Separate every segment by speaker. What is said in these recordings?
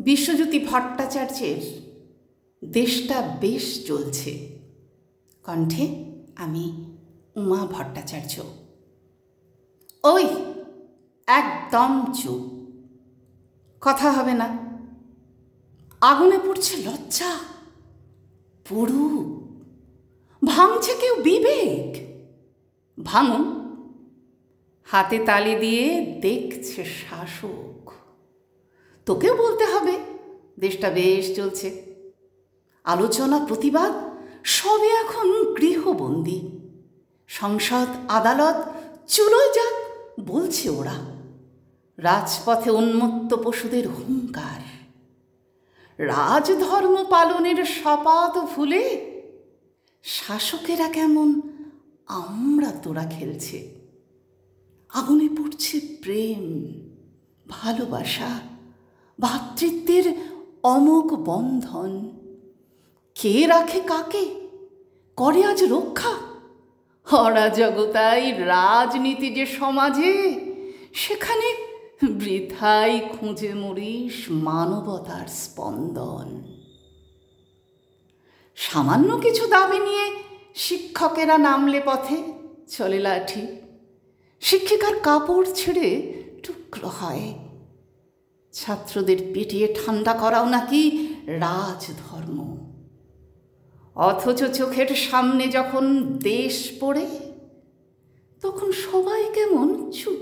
Speaker 1: বিশ্বজ্যোতি ভট্টাচার্যের দেশটা বেশ চলছে। কণ্ঠে আমি উমা ভট্টাচার্য। ওই একদম চুপ, কথা হবে না। আগুনে পুড়ছে লজ্জা, পুরুষ ভাঙছে কেউ বিবেক। ভাঙুন, হাতে তালি দিয়ে দেখছে শাসক। তোকেও বলতে হবে দেশটা বেশ চলছে। আলোচনা প্রতিবাদ সবে এখন গৃহবন্দী। সংসদ আদালত চুলোয় যাক বলছে ওরা। রাজপথে উন্মত্ত পশুদের হুঙ্কার। রাজধর্ম পালনের শপথ ভুলে শাসকেরা কেমন আমরা তোরা খেলছে। আগুনে পড়ছে প্রেম, ভালোবাসা, ভ্রাতৃত্বের অমোঘ বন্ধন। কে রাখে কাকে, করে আজ রক্ষা? অরাজকতাই রাজনীতি যে সমাজে, সেখানে বৃথাই খুঁজে মরিস মানবতার স্পন্দন। সামান্য কিছু দাবি নিয়ে শিক্ষকেরা নামলে পথে, চলে লাঠি। শিক্ষিকার কাপড় ছেড়ে টুকরো হয়। ছাত্রদের পিটিয়ে ঠান্ডা করাও নাকি রাজধর্ম। অথচ চোখের সামনে যখন দেশ পড়ে, তখন সবাই কেমন চুপ।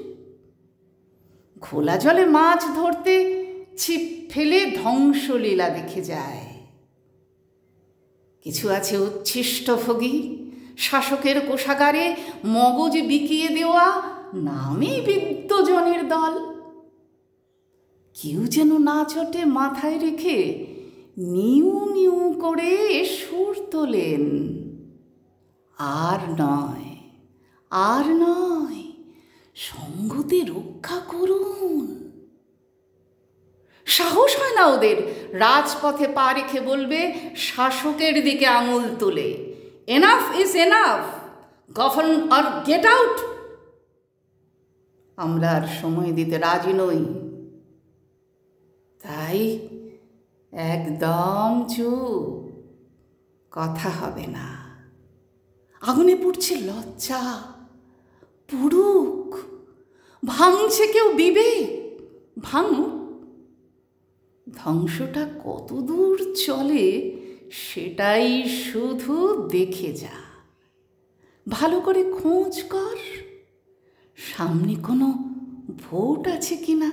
Speaker 1: খোলা জলে মাছ ধরতে ছিপ ফেলে ধ্বংসলীলা দেখে যায়। কিছু আছে উচ্ছিষ্টভোগী, শাসকের কোষাগারে মগজ বিকিয়ে দেওয়া নামে বিদ্বজনের দল। কেউ যেন না চটে মাথায় রেখে নিউ নিউ করে সুর তোলেন। আর নয়, আর নয়, সংগতি রক্ষা করুন। সাহস হয় না ওদের রাজপথে পা রেখে বলবে শাসকের দিকে আঙুল তুলে, enough is enough, govern or get out. আমরা আর সময় দিতে রাজি নই, তাই একদম চুপ, কথা হবে না। আগুনে পুড়ছে লজ্জা, পুরুষ ভাঙছে কেউ বিবেক। ভাঙুক, ধ্বংসটা কতদূর চলে সেটাই শুধু দেখে যা। ভালো করে খোঁজ কর, সামনে কোনো ভোট আছে কিনা।